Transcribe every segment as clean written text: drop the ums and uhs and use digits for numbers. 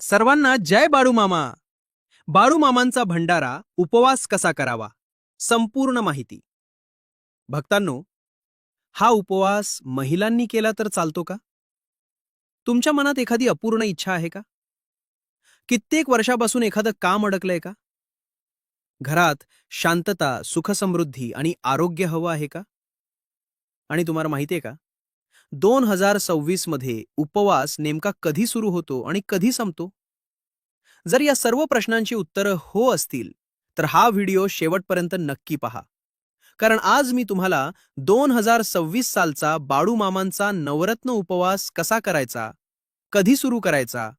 सर्वांना जय बाळूमामा. बाळूमामांचा भंडारा उपवास कसा करावा, संपूर्ण माहिती. भक्तांनो, हा उपवास महिलांनी केला तर चालतो का? तुमच्या मनात एखादी अपूर्ण इच्छा आहे का? कित्येक वर्षापासून एखादं काम अडकलंय का? घरात शांतता, सुखसमृद्धी आणि आरोग्य हवं आहे का? आणि तुम्हाला माहितीये का, 2026 मध्ये उपवास नेमका कधी सुरू होतो आणि कधी संपतो? जर या सर्व प्रश्नांची उत्तरं हो असतील, तर हा व्हिडिओ शेवटपर्यंत नक्की पहा. कारण आज मी तुम्हाला 2026 सालचा बाळूमामांचा नवरत्न उपवास कसा करायचा, कधी सुरू करायचा,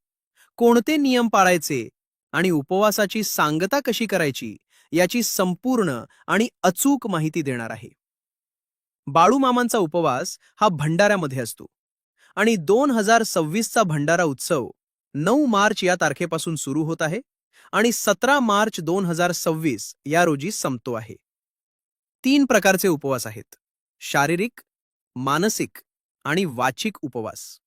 कोणते नियम पाळायचे आणि उपवासाची सांगता कशी करायची, याची संपूर्ण आणि अचूक माहिती देणार आहे. बाळूमामांचा उपवास हा भंडाऱ्यामध्ये असतो आणि 2026 चा भंडारा उत्सव 9 मार्च या तारखेपासून सुरू होत आहे आणि 17 मार्च 2026 या रोजी संपतो आहे. 3 प्रकारचे उपवास आहेत: शारीरिक, मानसिक आणि वाचिक उपवास.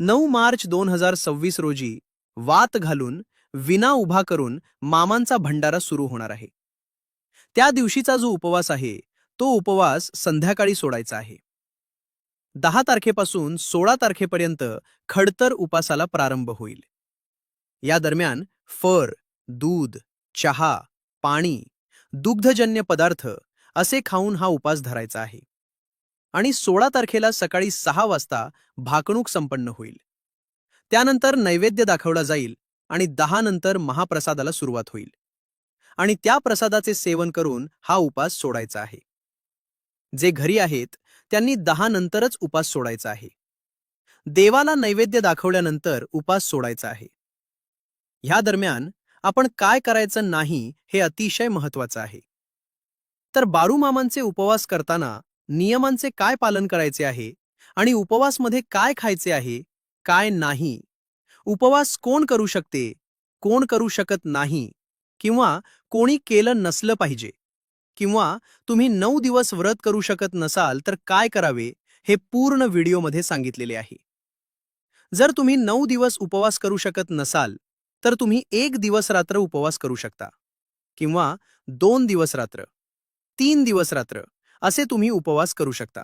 9 मार्च 2026 रोजी वात घालून, विना उभा करून मामांचा भंडारा सुरू होणार आहे. त्या दिवशीचा जो उपवास आहे, तो उपवास संध्याकाळी सोडायचा आहे. 10 तारखेपासून 16 तारखेपर्यंत खडतर उपासाला प्रारंभ होईल. या दरम्यान फळ, दूध, चहा, पाणी, दुग्धजन्य पदार्थ असे खाऊन हा उपास धरायचा आहे. आणि 16 तारखेला सकाळी 6 वाजता भाकणूक संपन्न होईल. त्यानंतर नैवेद्य दाखवला जाईल आणि 10 नंतर महाप्रसादाला सुरुवात होईल. आणि त्या प्रसादाचे सेवन करून हा उपास सोडायचा आहे. जे घरी आहेत त्यांनी 10 नंतरच उपास सोडायचा आहे. देवाला नैवेद्य दाखवल्यानंतर उपास सोडायचा आहे. ह्या दरम्यान आपण काय करायचं नाही हे अतिशय महत्त्वाचं आहे. तर बाळूमामांचे उपवास करताना नियमांचे काय पालन करायचे आहे आणि उपवासमध्ये काय खायचे आहे, काय नाही, उपवास कोण करू शकते, कोण करू शकत नाही, किंवा कोणी केलं नसलं पाहिजे, किंवा तुम्ही 9 दिवस व्रत करू शकत नसाल तर काय करावे, हे पूर्ण व्हिडिओमध्ये सांगितलेले आहे. जर तुम्ही 9 दिवस उपवास करू शकत नसाल, तर तुम्ही 1 दिवस रात्र उपवास करू शकता, किंवा 2 दिवस रात्र, 3 दिवस रात्र असे तुम्ही उपवास करू शकता.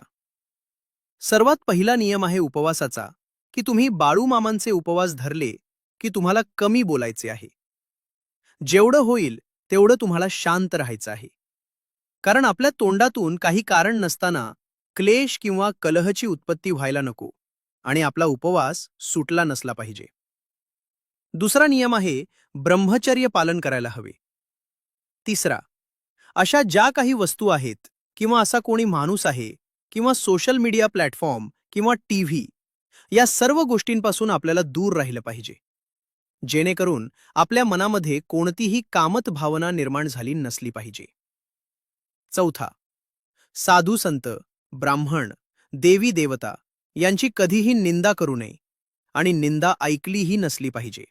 सर्वात पहिला नियम आहे उपवासाचा, की तुम्ही बाळूमामांचे उपवास धरले की तुम्हाला कमी बोलायचे आहे. जेवढं होईल तेवढं तुम्हाला शांत राहायचं आहे. कारण आपल्या तोंडातून काही कारण नसताना क्लेश किंवा कलहची उत्पत्ती व्हायला नको आणि आपला उपवास सुटला नसला पाहिजे. दुसरा नियम आहे ब्रह्मचर्य पालन करायला हवे. तिसरा, अशा ज्या काही वस्तू आहेत किंवा असा कोणी माणूस आहे किंवा सोशल मीडिया प्लॅटफॉर्म किंवा टीव्ही, या सर्व गोष्टींपासून आपल्याला दूर राहिलं पाहिजे, जेणेकरून आपल्या मनामध्ये कोणतीही कामत भावना निर्माण झाली नसली पाहिजे. चौथा, साधू संत, ब्राह्मण, देवी देवता यांची कधीही निंदा करू नये आणि निंदा ऐकलीही नसली पाहिजे.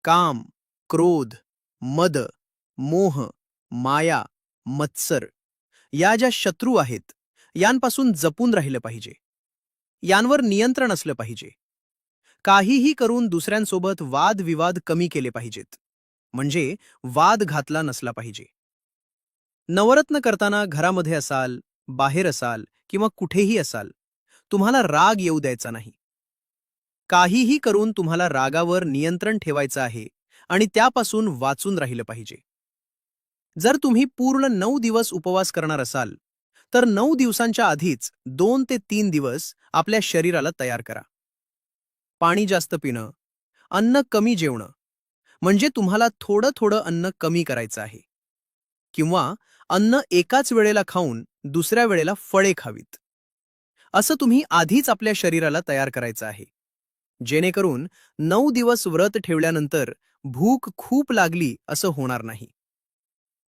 काम, क्रोध, मद, मोह, माया, मत्सर या ज्या शत्रू आहेत, यांपासून जपून राहिलं पाहिजे. यांवर नियंत्रण असलं पाहिजे. काहीही करून दुसऱ्यांसोबत वादविवाद कमी केले पाहिजेत, म्हणजे वाद घातला नसला पाहिजे. नवरत्न करताना घरामध्ये असाल, बाहेर असाल किंवा कुठेही असाल, तुम्हाला राग येऊ द्यायचा नाही. काहीही करून तुम्हाला रागावर नियंत्रण ठेवायचं आहे आणि त्यापासून वाचून राहिलं पाहिजे. जर तुम्ही पूर्ण 9 दिवस उपवास करणार असाल, तर 9 दिवसांच्या आधीच 2 ते 3 दिवस आपल्या शरीराला तयार करा. पाणी जास्त पिणं, अन्न कमी जेवणं, म्हणजे तुम्हाला थोडं थोडं अन्न कमी करायचं आहे, किंवा अन्न एकाच वेळेला खाऊन दुसऱ्या वेळेला फळे खावीत. असं तुम्ही आधीच आपल्या शरीराला तयार करायचं आहे, जेणेकरून 9 दिवस व्रत ठेवल्यानंतर भूक खूप लागली असं होणार नाही.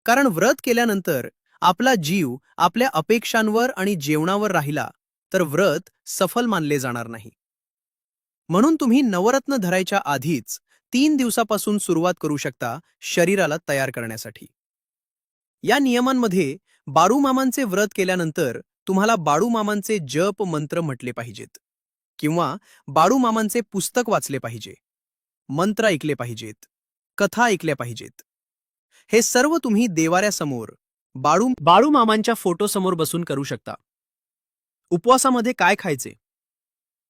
कारण व्रत केल्यानंतर आपला जीव आपल्या अपेक्षांवर आणि जेवणावर राहिला तर व्रत सफल मानले जाणार नाही. म्हणून तुम्ही नवरत्न धरायच्या आधीच 3 दिवसापासून सुरुवात करू शकता शरीराला तयार करण्यासाठी. या नियमांमध्ये बाळूमामांचे व्रत केल्यानंतर तुम्हाला बाळूमामांचे जप मंत्र म्हटले पाहिजेत, किंवा बाळूमामांचे पुस्तक वाचले पाहिजे, मंत्र ऐकले पाहिजेत, कथा ऐकल्या पाहिजेत. हे सर्व तुम्ही देवाऱ्यासमोर बाळूमामांच्या फोटोसमोर बसून करू शकता. उपवासामध्ये काय खायचे?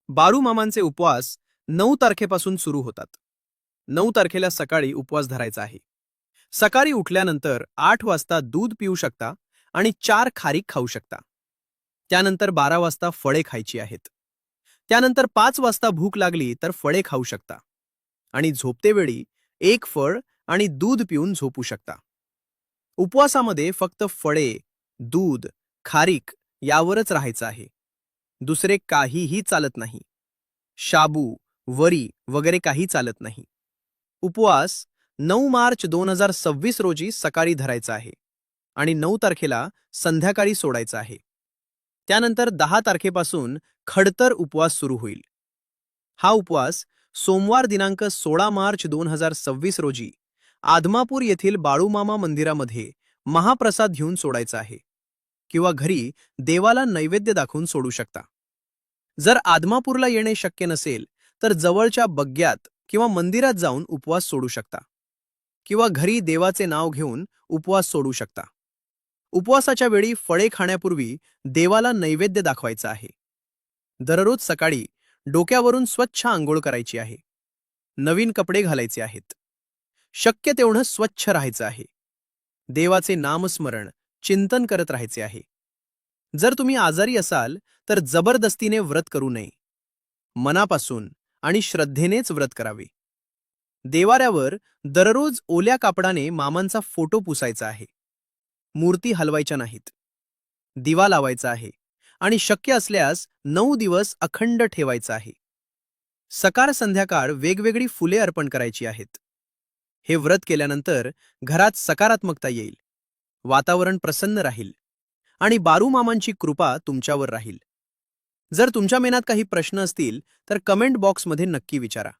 बाळूमामांचे उपवास 9 तारखेपासून सुरू होतात. 9 तारखेला सकाळी उपवास धरायचा आहे. सकाळी उठल्यानंतर 8 वाजता दूध पिऊ शकता आणि 4 खारीक खाऊ शकता. त्यानंतर 12 वाजता फळे खायची आहेत. त्यानंतर 5 वाजता भूक लागली तर फळे खाऊ शकता आणि झोपतेवेळी 1 फळ आणि दूध पिऊन झोपू शकता. उपवासामध्ये फक्त फळे, दूध, खारीक यावरच राहायचं आहे. दुसरे काहीही चालत नाही. शाबू, वरी वगैरे काही चालत नाही. उपवास 9 मार्च 2026 रोजी सकाळी धरायचा आहे आणि 9 तारखेला संध्याकाळी सोडायचा आहे. त्यानंतर 10 तारखेपासून खडतर उपवास सुरू होईल. हा उपवास सोमवार दिनांक 16 मार्च 2026 रोजी आदमापूर येथील बाळूमामा मंदिरामध्ये महाप्रसाद घेऊन सोडायचा आहे किंवा घरी देवाला नैवेद्य दाखवून सोडू शकता. जर आदमापूरला येणे शक्य नसेल तर जवळच्या बग्ग्यात किंवा मंदिरात जाऊन उपवास सोडू शकता किंवा घरी देवाचे नाव घेऊन उपवास सोडू शकता. उपवासाच्या वेळी फळे खाण्यापूर्वी देवाला नैवेद्य दाखवायचा आहे. दररोज सकाळी डोक्यावरून स्वच्छ अंघोळ करायची आहे. नवीन कपडे घालायचे आहेत. शक्य तेवढं स्वच्छ राहायचं आहे. देवाचे नामस्मरण, चिंतन करत राहायचे आहे. जर तुम्ही आजारी असाल तर जबरदस्तीने व्रत करू नये. मनापासून आणि श्रद्धेनेच व्रत करावे. देवाऱ्यावर दररोज ओल्या कापडाने मामांचा फोटो पुसायचा आहे. मूर्ती हलवायच्या नाहीत. दिवा लावायचा आहे आणि शक्य असल्यास 9 दिवस अखंड ठेवायचा आहे. सकाळ संध्याकाळ वेगवेगळी फुले अर्पण करायची आहेत. हे व्रत केल्यानंतर घरात सकारात्मकता येईल, वातावरण प्रसन्न राहील आणि बाळूमामांची कृपा तुमच्यावर राहील. जर तुमच्या मनात काही प्रश्न असतील तर कमेंट बॉक्समध्ये नक्की विचारा.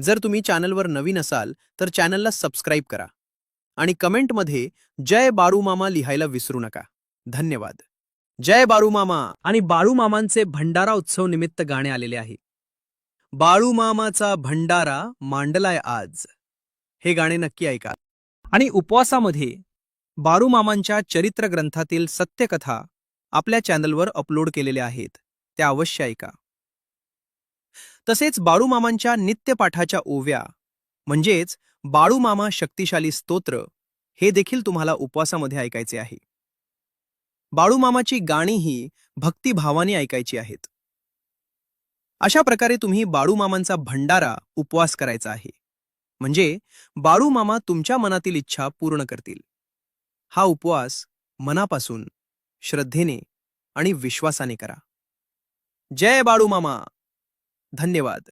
जर तुम्ही चॅनलवर नवीन असाल तर चॅनलला सबस्क्राईब करा आणि कमेंटमध्ये जय बाळूमामा लिहायला विसरू नका. धन्यवाद. जय बाळूमामा. आणि बाळूमामांचे भंडारा उत्सव निमित्त गाणे आलेले आहे. बाळूमामाचा भंडारा मांडलाय आज. हे गाणे नक्की ऐका. आणि उपवासामध्ये बाळूमामांच्या चरित्र ग्रंथातील सत्यकथा आपल्या चॅनलवर अपलोड केलेल्या आहेत, त्या अवश्य ऐका. तसेच बाळूमामांच्या नित्यपाठाच्या ओव्या म्हणजेच बाळूमामा शक्तिशाली स्तोत्र हे देखील तुम्हाला उपवासामध्ये ऐकायचे आहे. बाळूमामाची गाणीही भक्तिभावाने ऐकायची आहेत. अशा प्रकारे तुम्ही बाळूमामांचा भंडारा उपवास करायचा आहे. म्हणजे बाळूमामा तुमच्या मनातील इच्छा पूर्ण करतील. हा उपवास मनापासून, श्रद्धेने आणि विश्वासाने करा. जय बाळूमामा. धन्यवाद.